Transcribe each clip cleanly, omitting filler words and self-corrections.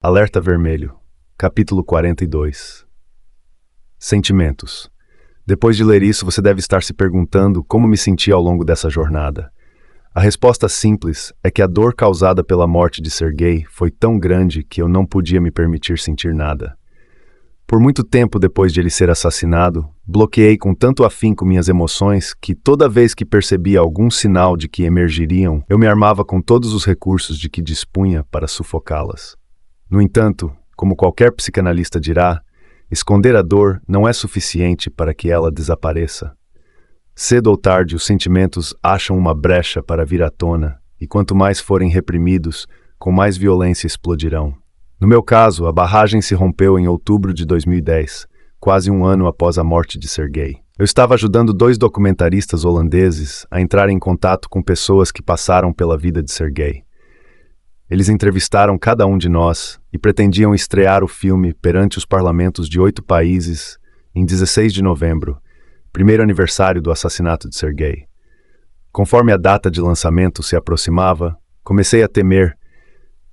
Alerta Vermelho, capítulo 42. Sentimentos. Depois de ler isso, você deve estar se perguntando como me senti ao longo dessa jornada. A resposta simples é que a dor causada pela morte de Sergei foi tão grande que eu não podia me permitir sentir nada. Por muito tempo depois de ele ser assassinado, bloqueei com tanto afinco minhas emoções que toda vez que percebia algum sinal de que emergiriam, eu me armava com todos os recursos de que dispunha para sufocá-las. No entanto, como qualquer psicanalista dirá, esconder a dor não é suficiente para que ela desapareça. Cedo ou tarde, os sentimentos acham uma brecha para vir à tona, e quanto mais forem reprimidos, com mais violência explodirão. No meu caso, a barragem se rompeu em outubro de 2010, quase um ano após a morte de Sergei. Eu estava ajudando 2 documentaristas holandeses a entrar em contato com pessoas que passaram pela vida de Sergei. Eles entrevistaram cada um de nós e pretendiam estrear o filme perante os parlamentos de 8 países em 16 de novembro, primeiro aniversário do assassinato de Sergei. Conforme a data de lançamento se aproximava, comecei a temer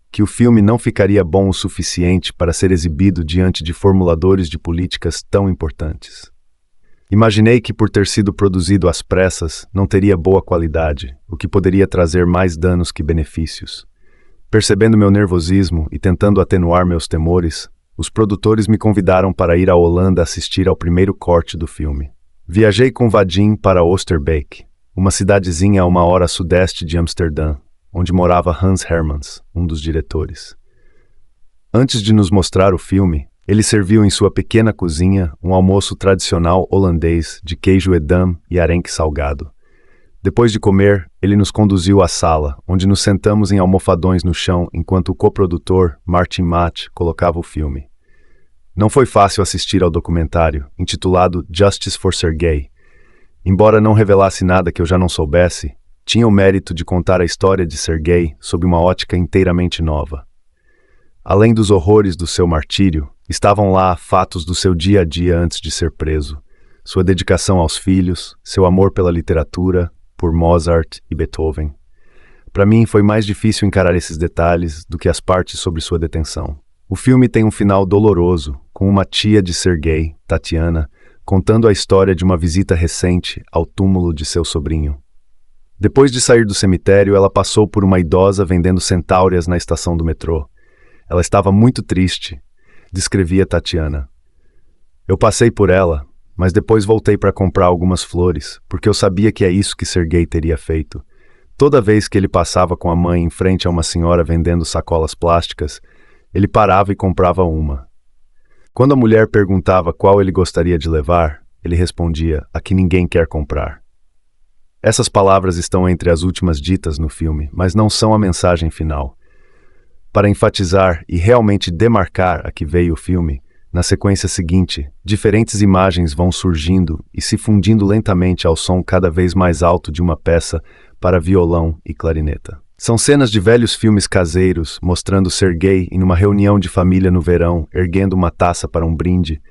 que o filme não ficaria bom o suficiente para ser exibido diante de formuladores de políticas tão importantes. Imaginei que, por ter sido produzido às pressas, não teria boa qualidade, o que poderia trazer mais danos que benefícios. Percebendo meu nervosismo e tentando atenuar meus temores, os produtores me convidaram para ir à Holanda assistir ao primeiro corte do filme. Viajei com Vadim para Oosterbeek, uma cidadezinha a 1 hora a sudeste de Amsterdã, onde morava Hans Hermans, um dos diretores. Antes de nos mostrar o filme, ele serviu em sua pequena cozinha um almoço tradicional holandês de queijo edam e arenque salgado. Depois de comer, ele nos conduziu à sala, onde nos sentamos em almofadões no chão enquanto o coprodutor, Martin Matt, colocava o filme. Não foi fácil assistir ao documentário, intitulado Justice for Sergei. Embora não revelasse nada que eu já não soubesse, tinha o mérito de contar a história de Sergei sob uma ótica inteiramente nova. Além dos horrores do seu martírio, estavam lá fatos do seu dia a dia antes de ser preso, sua dedicação aos filhos, seu amor pela literatura, por Mozart e Beethoven. Para mim, foi mais difícil encarar esses detalhes do que as partes sobre sua detenção. O filme tem um final doloroso, com uma tia de Sergei, Tatiana, contando a história de uma visita recente ao túmulo de seu sobrinho. Depois de sair do cemitério, ela passou por uma idosa vendendo centáureas na estação do metrô. Ela estava muito triste, descrevia Tatiana. Eu passei por ela, mas depois voltei para comprar algumas flores, porque eu sabia que é isso que Sergei teria feito. Toda vez que ele passava com a mãe em frente a uma senhora vendendo sacolas plásticas, ele parava e comprava uma. Quando a mulher perguntava qual ele gostaria de levar, ele respondia: a que ninguém quer comprar. Essas palavras estão entre as últimas ditas no filme, mas não são a mensagem final. Para enfatizar e realmente demarcar a que veio o filme, na sequência seguinte, diferentes imagens vão surgindo e se fundindo lentamente ao som cada vez mais alto de uma peça para violão e clarineta. São cenas de velhos filmes caseiros, mostrando Sergei em uma reunião de família no verão, erguendo uma taça para um brinde,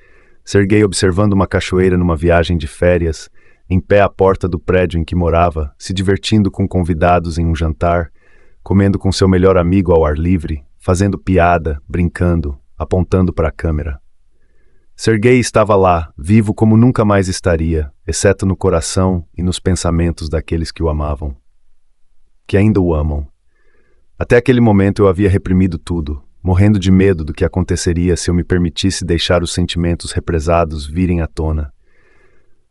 Sergei observando uma cachoeira numa viagem de férias, em pé à porta do prédio em que morava, se divertindo com convidados em um jantar, comendo com seu melhor amigo ao ar livre, fazendo piada, brincando, apontando para a câmera. Sergei estava lá, vivo como nunca mais estaria, exceto no coração e nos pensamentos daqueles que o amavam. Que ainda o amam. Até aquele momento eu havia reprimido tudo, morrendo de medo do que aconteceria se eu me permitisse deixar os sentimentos represados virem à tona.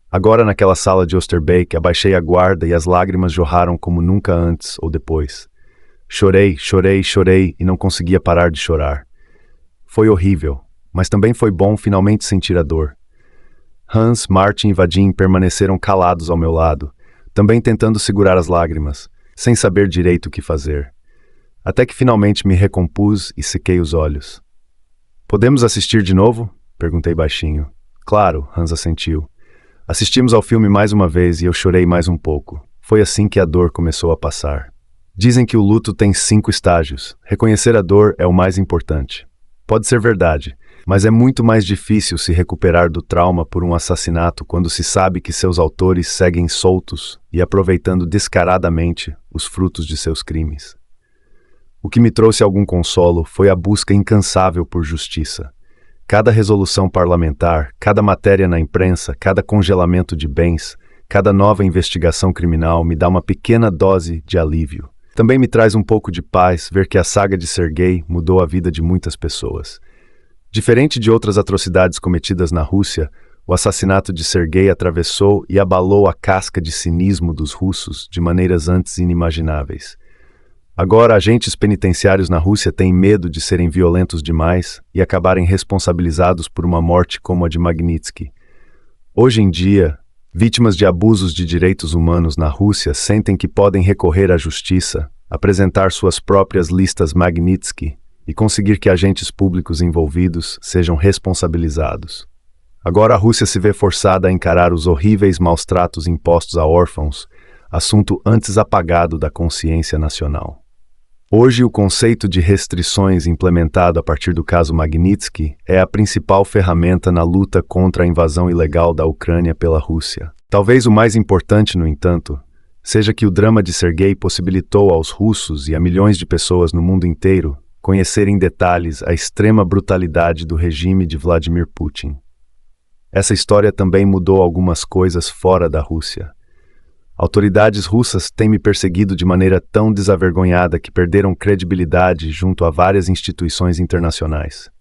Agora, naquela sala de Oosterbeek, abaixei a guarda e as lágrimas jorraram como nunca antes ou depois. Chorei, chorei, chorei e não conseguia parar de chorar. Foi horrível. Mas também foi bom finalmente sentir a dor. Hans, Martin e Vadim permaneceram calados ao meu lado, também tentando segurar as lágrimas, sem saber direito o que fazer. Até que finalmente me recompus e sequei os olhos. "Podemos assistir de novo?" perguntei baixinho. "Claro", Hans assentiu. Assistimos ao filme mais uma vez e eu chorei mais um pouco. Foi assim que a dor começou a passar. Dizem que o luto tem 5 estágios. Reconhecer a dor é o mais importante. Pode ser verdade. Mas é muito mais difícil se recuperar do trauma por um assassinato quando se sabe que seus autores seguem soltos e aproveitando descaradamente os frutos de seus crimes. O que me trouxe algum consolo foi a busca incansável por justiça. Cada resolução parlamentar, cada matéria na imprensa, cada congelamento de bens, cada nova investigação criminal me dá uma pequena dose de alívio. Também me traz um pouco de paz ver que a saga de Sergei mudou a vida de muitas pessoas. Diferente de outras atrocidades cometidas na Rússia, o assassinato de Sergei atravessou e abalou a casca de cinismo dos russos de maneiras antes inimagináveis. Agora, agentes penitenciários na Rússia têm medo de serem violentos demais e acabarem responsabilizados por uma morte como a de Magnitsky. Hoje em dia, vítimas de abusos de direitos humanos na Rússia sentem que podem recorrer à justiça, apresentar suas próprias listas Magnitsky e conseguir que agentes públicos envolvidos sejam responsabilizados. Agora a Rússia se vê forçada a encarar os horríveis maus-tratos impostos a órfãos, assunto antes apagado da consciência nacional. Hoje, o conceito de restrições implementado a partir do caso Magnitsky é a principal ferramenta na luta contra a invasão ilegal da Ucrânia pela Rússia. Talvez o mais importante, no entanto, seja que o drama de Sergei possibilitou aos russos e a milhões de pessoas no mundo inteiro conhecerem em detalhes a extrema brutalidade do regime de Vladimir Putin. Essa história também mudou algumas coisas fora da Rússia. Autoridades russas têm me perseguido de maneira tão desavergonhada que perderam credibilidade junto a várias instituições internacionais.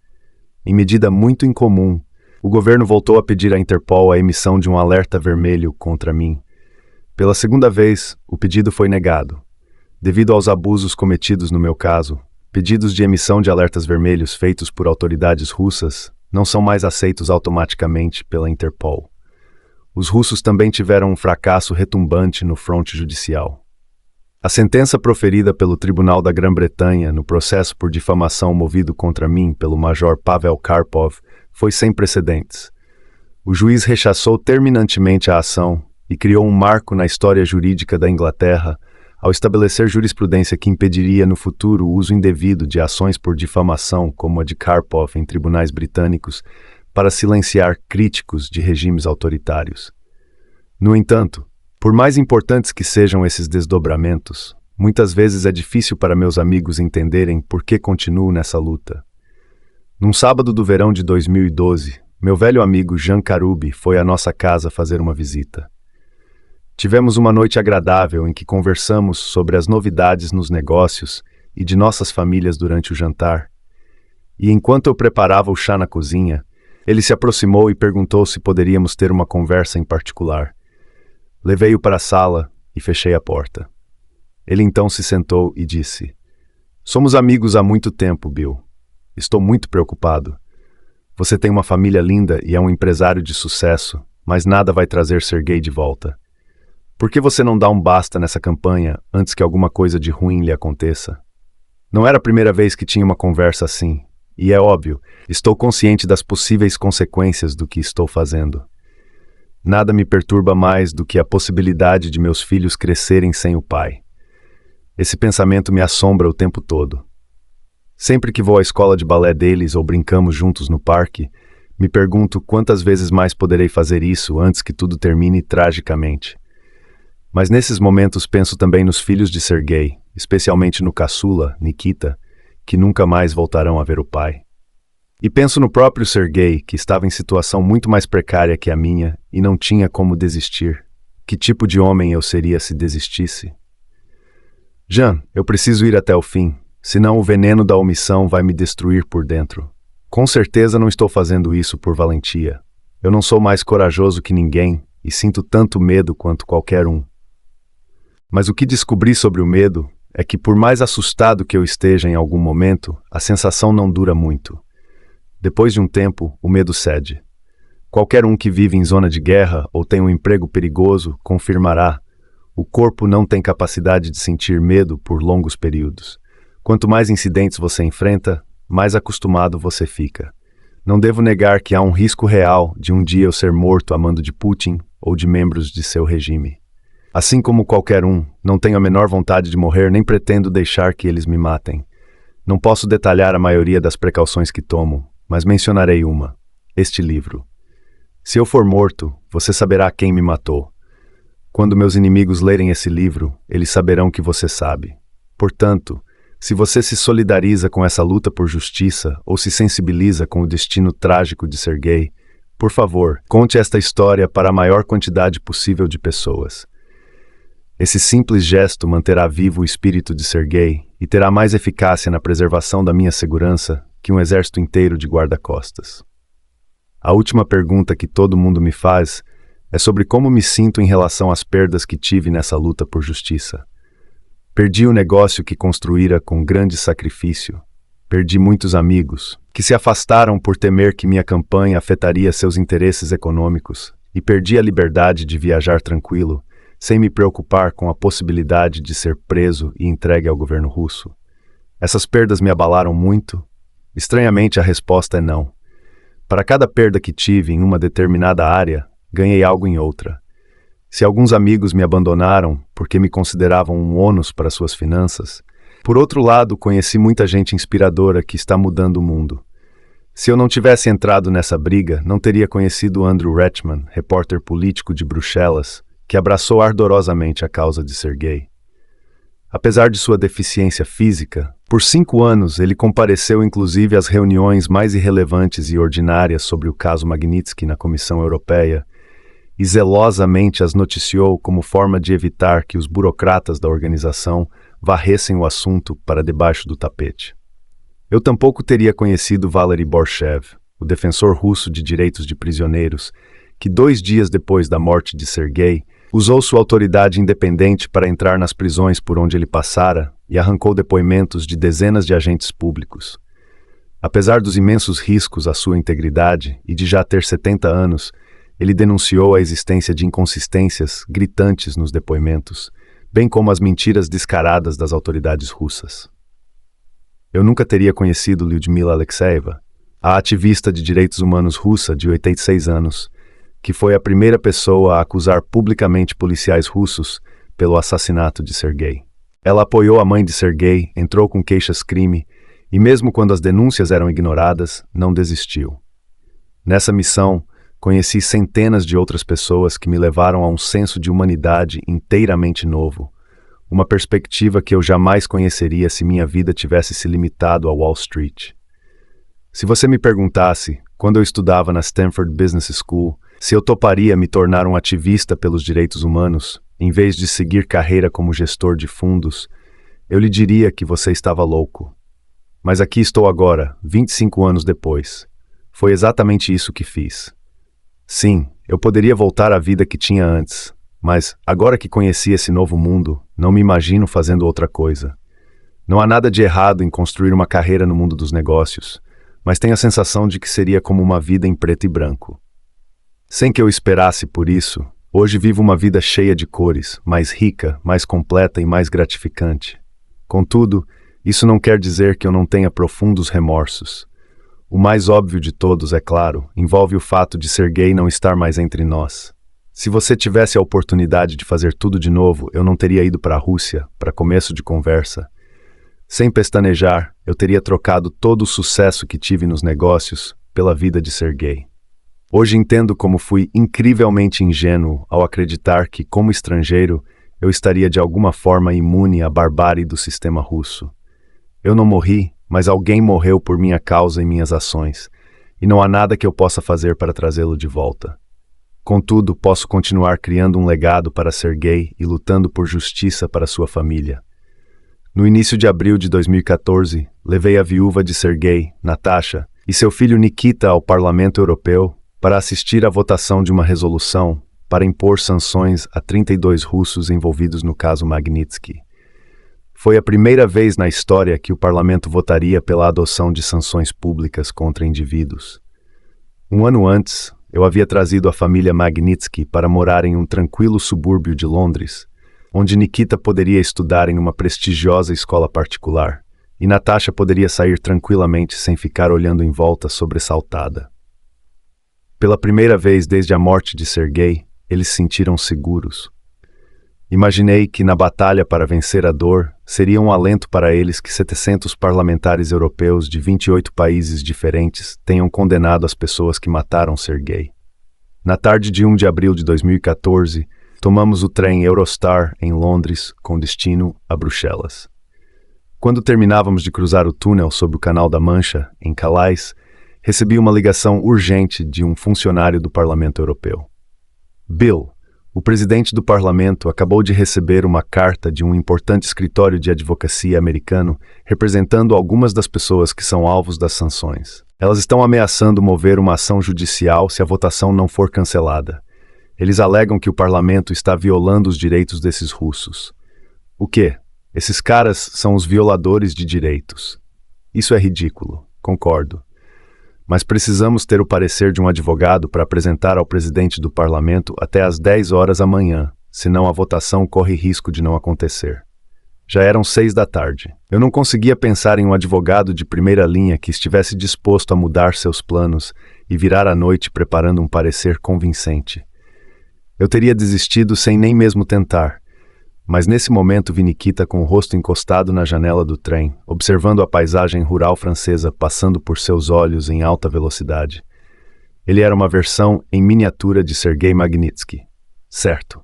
Em medida muito incomum, o governo voltou a pedir à Interpol a emissão de um alerta vermelho contra mim. Pela segunda vez, o pedido foi negado. Devido aos abusos cometidos no meu caso, pedidos de emissão de alertas vermelhos feitos por autoridades russas não são mais aceitos automaticamente pela Interpol. Os russos também tiveram um fracasso retumbante no fronte judicial. A sentença proferida pelo Tribunal da Grã-Bretanha no processo por difamação movido contra mim pelo Major Pavel Karpov foi sem precedentes. O juiz rechaçou terminantemente a ação e criou um marco na história jurídica da Inglaterra ao estabelecer jurisprudência que impediria no futuro o uso indevido de ações por difamação como a de Karpov em tribunais britânicos para silenciar críticos de regimes autoritários. No entanto, por mais importantes que sejam esses desdobramentos, muitas vezes é difícil para meus amigos entenderem por que continuo nessa luta. Num sábado do verão de 2012, meu velho amigo Jean Karoubi foi à nossa casa fazer uma visita. Tivemos uma noite agradável em que conversamos sobre as novidades nos negócios e de nossas famílias durante o jantar. E enquanto eu preparava o chá na cozinha, ele se aproximou e perguntou se poderíamos ter uma conversa em particular. Levei-o para a sala e fechei a porta. Ele então se sentou e disse: "Somos amigos há muito tempo, Bill. Estou muito preocupado. Você tem uma família linda e é um empresário de sucesso, mas nada vai trazer Sergei de volta. Por que você não dá um basta nessa campanha antes que alguma coisa de ruim lhe aconteça?" Não era a primeira vez que tinha uma conversa assim. E é óbvio, estou consciente das possíveis consequências do que estou fazendo. Nada me perturba mais do que a possibilidade de meus filhos crescerem sem o pai. Esse pensamento me assombra o tempo todo. Sempre que vou à escola de balé deles ou brincamos juntos no parque, me pergunto quantas vezes mais poderei fazer isso antes que tudo termine tragicamente. Mas nesses momentos penso também nos filhos de Sergei, especialmente no caçula, Nikita, que nunca mais voltarão a ver o pai. E penso no próprio Sergei, que estava em situação muito mais precária que a minha e não tinha como desistir. Que tipo de homem eu seria se desistisse? Jean, eu preciso ir até o fim, senão o veneno da omissão vai me destruir por dentro. Com certeza não estou fazendo isso por valentia. Eu não sou mais corajoso que ninguém e sinto tanto medo quanto qualquer um. Mas o que descobri sobre o medo é que, por mais assustado que eu esteja em algum momento, a sensação não dura muito. Depois de um tempo, o medo cede. Qualquer um que vive em zona de guerra ou tem um emprego perigoso confirmará: o corpo não tem capacidade de sentir medo por longos períodos. Quanto mais incidentes você enfrenta, mais acostumado você fica. Não devo negar que há um risco real de um dia eu ser morto a mando de Putin ou de membros de seu regime. Assim como qualquer um, não tenho a menor vontade de morrer nem pretendo deixar que eles me matem. Não posso detalhar a maioria das precauções que tomo, mas mencionarei uma: este livro. Se eu for morto, você saberá quem me matou. Quando meus inimigos lerem esse livro, eles saberão que você sabe. Portanto, Se você se solidariza com essa luta por justiça ou se sensibiliza com o destino trágico de Sergei, por favor, conte esta história para a maior quantidade possível de pessoas. Esse simples gesto manterá vivo o espírito de Sergei e terá mais eficácia na preservação da minha segurança que um exército inteiro de guarda-costas. A última pergunta que todo mundo me faz é sobre como me sinto em relação às perdas que tive nessa luta por justiça. Perdi o negócio que construíra com grande sacrifício. Perdi muitos amigos, que se afastaram por temer que minha campanha afetaria seus interesses econômicos, e perdi a liberdade de viajar tranquilo, sem me preocupar com a possibilidade de ser preso e entregue ao governo russo. Essas perdas me abalaram muito? Estranhamente, a resposta é não. Para cada perda que tive em uma determinada área, ganhei algo em outra. Se alguns amigos me abandonaram porque me consideravam um ônus para suas finanças, por outro lado, conheci muita gente inspiradora que está mudando o mundo. Se eu não tivesse entrado nessa briga, não teria conhecido Andrew Rechman, repórter político de Bruxelas, que abraçou ardorosamente a causa de Sergei. Apesar de sua deficiência física, por 5 anos ele compareceu inclusive às reuniões mais irrelevantes e ordinárias sobre o caso Magnitsky na Comissão Europeia, e zelosamente as noticiou como forma de evitar que os burocratas da organização varressem o assunto para debaixo do tapete. Eu tampouco teria conhecido Valery Borshev, o defensor russo de direitos de prisioneiros, que 2 dias depois da morte de Sergei, usou sua autoridade independente para entrar nas prisões por onde ele passara e arrancou depoimentos de dezenas de agentes públicos. Apesar dos imensos riscos à sua integridade e de já ter 70 anos, ele denunciou a existência de inconsistências gritantes nos depoimentos, bem como as mentiras descaradas das autoridades russas. Eu nunca teria conhecido Lyudmila Alexeeva, a ativista de direitos humanos russa de 86 anos, que foi a primeira pessoa a acusar publicamente policiais russos pelo assassinato de Sergei. Ela apoiou a mãe de Sergei, entrou com queixas-crime e, mesmo quando as denúncias eram ignoradas, não desistiu. Nessa missão, conheci centenas de outras pessoas que me levaram a um senso de humanidade inteiramente novo, uma perspectiva que eu jamais conheceria se minha vida tivesse se limitado a Wall Street. Se você me perguntasse, quando eu estudava na Stanford Business School, se eu toparia me tornar um ativista pelos direitos humanos, em vez de seguir carreira como gestor de fundos, eu lhe diria que você estava louco. Mas aqui estou agora, 25 anos depois. Foi exatamente isso que fiz. Sim, eu poderia voltar à vida que tinha antes, mas, agora que conheci esse novo mundo, não me imagino fazendo outra coisa. Não há nada de errado em construir uma carreira no mundo dos negócios, mas tenho a sensação de que seria como uma vida em preto e branco. Sem que eu esperasse por isso, hoje vivo uma vida cheia de cores, mais rica, mais completa e mais gratificante. Contudo, isso não quer dizer que eu não tenha profundos remorsos. O mais óbvio de todos, é claro, envolve o fato de Sergei não estar mais entre nós. Se você tivesse a oportunidade de fazer tudo de novo, eu não teria ido para a Rússia, para começo de conversa. Sem pestanejar, eu teria trocado todo o sucesso que tive nos negócios pela vida de Sergei. Hoje entendo como fui incrivelmente ingênuo ao acreditar que, como estrangeiro, eu estaria de alguma forma imune à barbárie do sistema russo. Eu não morri, mas alguém morreu por minha causa e minhas ações, e não há nada que eu possa fazer para trazê-lo de volta. Contudo, posso continuar criando um legado para Sergei e lutando por justiça para sua família. No início de abril de 2014, levei a viúva de Sergei, Natasha, e seu filho Nikita ao Parlamento Europeu para assistir à votação de uma resolução para impor sanções a 32 russos envolvidos no caso Magnitsky. Foi a primeira vez na história que o parlamento votaria pela adoção de sanções públicas contra indivíduos. Um ano antes, eu havia trazido a família Magnitsky para morar em um tranquilo subúrbio de Londres, onde Nikita poderia estudar em uma prestigiosa escola particular, e Natasha poderia sair tranquilamente sem ficar olhando em volta sobressaltada. Pela primeira vez desde a morte de Sergei, eles se sentiram seguros. Imaginei que, na batalha para vencer a dor, seria um alento para eles que 700 parlamentares europeus de 28 países diferentes tenham condenado as pessoas que mataram Sergei. Na tarde de 1 de abril de 2014, tomamos o trem Eurostar em Londres com destino a Bruxelas. Quando terminávamos de cruzar o túnel sob o Canal da Mancha, em Calais, recebi uma ligação urgente de um funcionário do Parlamento Europeu. Bill, o presidente do Parlamento, acabou de receber uma carta de um importante escritório de advocacia americano representando algumas das pessoas que são alvos das sanções. Elas estão ameaçando mover uma ação judicial se a votação não for cancelada. Eles alegam que o parlamento está violando os direitos desses russos. O quê? Esses caras são os violadores de direitos. Isso é ridículo, concordo. Mas precisamos ter o parecer de um advogado para apresentar ao presidente do parlamento até às 10 horas amanhã, senão a votação corre risco de não acontecer. Já eram 6 da tarde. Eu não conseguia pensar em um advogado de primeira linha que estivesse disposto a mudar seus planos e virar à noite preparando um parecer convincente. Eu teria desistido sem nem mesmo tentar. Mas nesse momento vi Nikita com o rosto encostado na janela do trem, observando a paisagem rural francesa passando por seus olhos em alta velocidade. Ele era uma versão em miniatura de Sergei Magnitsky. Certo.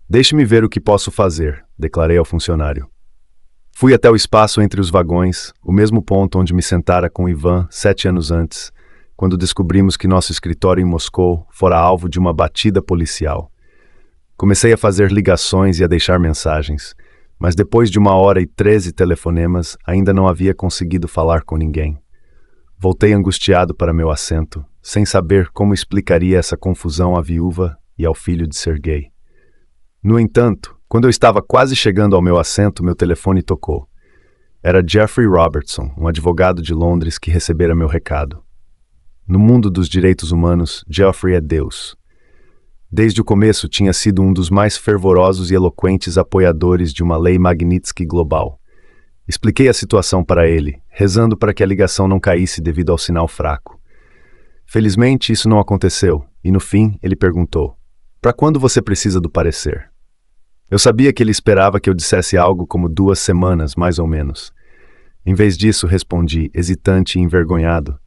Deixe-me ver o que posso fazer, declarei ao funcionário. Fui até o espaço entre os vagões, o mesmo ponto onde me sentara com Ivan 7 anos antes, quando descobrimos que nosso escritório em Moscou fora alvo de uma batida policial. Comecei a fazer ligações e a deixar mensagens, mas depois de 1h13 telefonemas, ainda não havia conseguido falar com ninguém. Voltei angustiado para meu assento, sem saber como explicaria essa confusão à viúva e ao filho de Sergei. No entanto, quando eu estava quase chegando ao meu assento, meu telefone tocou. Era Jeffrey Robertson, um advogado de Londres que recebera meu recado. No mundo dos direitos humanos, Jeffrey é Deus. Desde o começo tinha sido um dos mais fervorosos e eloquentes apoiadores de uma lei Magnitsky global. Expliquei a situação para ele, rezando para que a ligação não caísse devido ao sinal fraco. Felizmente isso não aconteceu, e no fim ele perguntou: "Para quando você precisa do parecer?" Eu sabia que ele esperava que eu dissesse algo como 2 semanas, mais ou menos. Em vez disso, respondi, hesitante e envergonhado: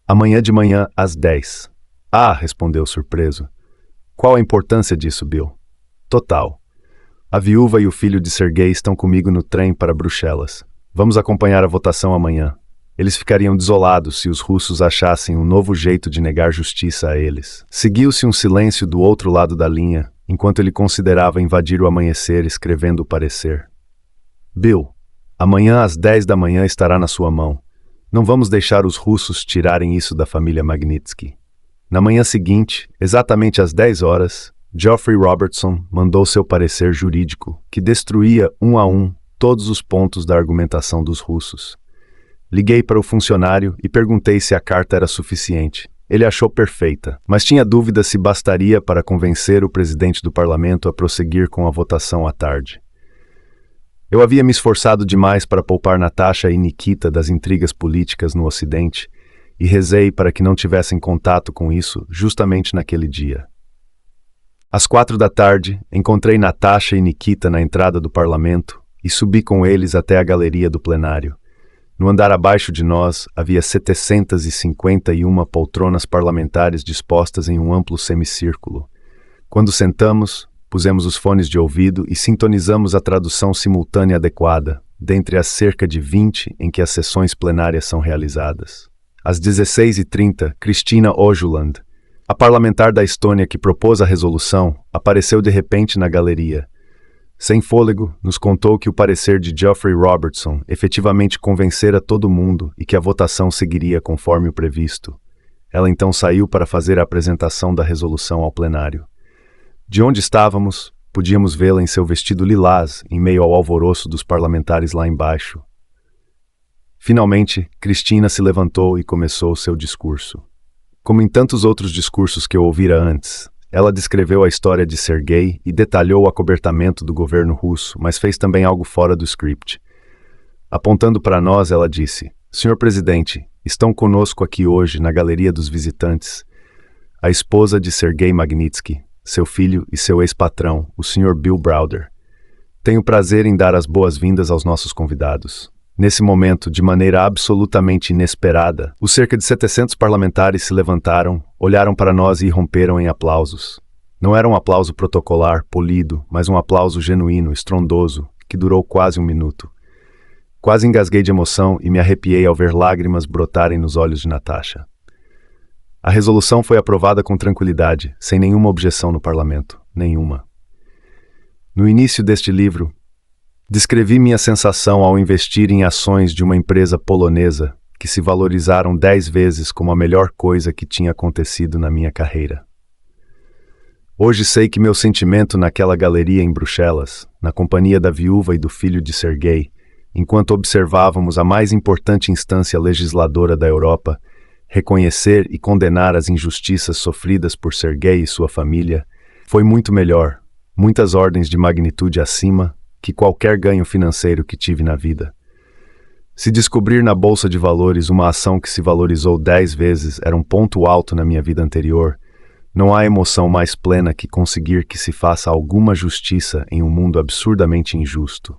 "Amanhã de manhã, às 10. "Ah", respondeu surpreso. "Qual a importância disso, Bill?" "Total. A viúva e o filho de Sergei estão comigo no trem para Bruxelas. Vamos acompanhar a votação amanhã. Eles ficariam desolados se os russos achassem um novo jeito de negar justiça a eles." Seguiu-se um silêncio do outro lado da linha, enquanto ele considerava invadir o amanhecer escrevendo o parecer. "Bill, amanhã às 10 da manhã estará na sua mão. Não vamos deixar os russos tirarem isso da família Magnitsky." Na manhã seguinte, exatamente às 10 horas, Geoffrey Robertson mandou seu parecer jurídico, que destruía um a um todos os pontos da argumentação dos russos. Liguei para o funcionário e perguntei se a carta era suficiente. Ele achou perfeita, mas tinha dúvida se bastaria para convencer o presidente do parlamento a prosseguir com a votação à tarde. Eu havia me esforçado demais para poupar Natasha e Nikita das intrigas políticas no Ocidente, e rezei para que não tivessem contato com isso justamente naquele dia. Às 4 da tarde, encontrei Natasha e Nikita na entrada do parlamento e subi com eles até a galeria do plenário. No andar abaixo de nós, havia 751 poltronas parlamentares dispostas em um amplo semicírculo. Quando sentamos, pusemos os fones de ouvido e sintonizamos a tradução simultânea adequada, dentre as cerca de 20 em que as sessões plenárias são realizadas. Às 16h30, Kristina Ojuland, a parlamentar da Estônia que propôs a resolução, apareceu de repente na galeria. Sem fôlego, nos contou que o parecer de Geoffrey Robertson efetivamente convencera todo mundo e que a votação seguiria conforme o previsto. Ela então saiu para fazer a apresentação da resolução ao plenário. De onde estávamos, podíamos vê-la em seu vestido lilás, em meio ao alvoroço dos parlamentares lá embaixo. Finalmente, Kristina se levantou e começou seu discurso. Como em tantos outros discursos que eu ouvira antes, ela descreveu a história de Sergei e detalhou o acobertamento do governo russo, mas fez também algo fora do script. Apontando para nós, ela disse: "Senhor presidente, estão conosco aqui hoje, na galeria dos visitantes, a esposa de Sergei Magnitsky, seu filho e seu ex-patrão, o Sr. Bill Browder. Tenho prazer em dar as boas-vindas aos nossos convidados." Nesse momento, de maneira absolutamente inesperada, os cerca de 700 parlamentares se levantaram, olharam para nós e irromperam em aplausos. Não era um aplauso protocolar, polido, mas um aplauso genuíno, estrondoso, que durou quase 1 minuto. Quase engasguei de emoção e me arrepiei ao ver lágrimas brotarem nos olhos de Natasha. A resolução foi aprovada com tranquilidade, sem nenhuma objeção no parlamento. Nenhuma. No início deste livro, descrevi minha sensação ao investir em ações de uma empresa polonesa que se valorizaram 10 vezes como a melhor coisa que tinha acontecido na minha carreira. Hoje sei que meu sentimento naquela galeria em Bruxelas, na companhia da viúva e do filho de Sergei, enquanto observávamos a mais importante instância legisladora da Europa reconhecer e condenar as injustiças sofridas por Sergei e sua família, foi muito melhor, muitas ordens de magnitude acima, que qualquer ganho financeiro que tive na vida. Se descobrir na Bolsa de Valores uma ação que se valorizou 10 vezes era um ponto alto na minha vida anterior, não há emoção mais plena que conseguir que se faça alguma justiça em um mundo absurdamente injusto.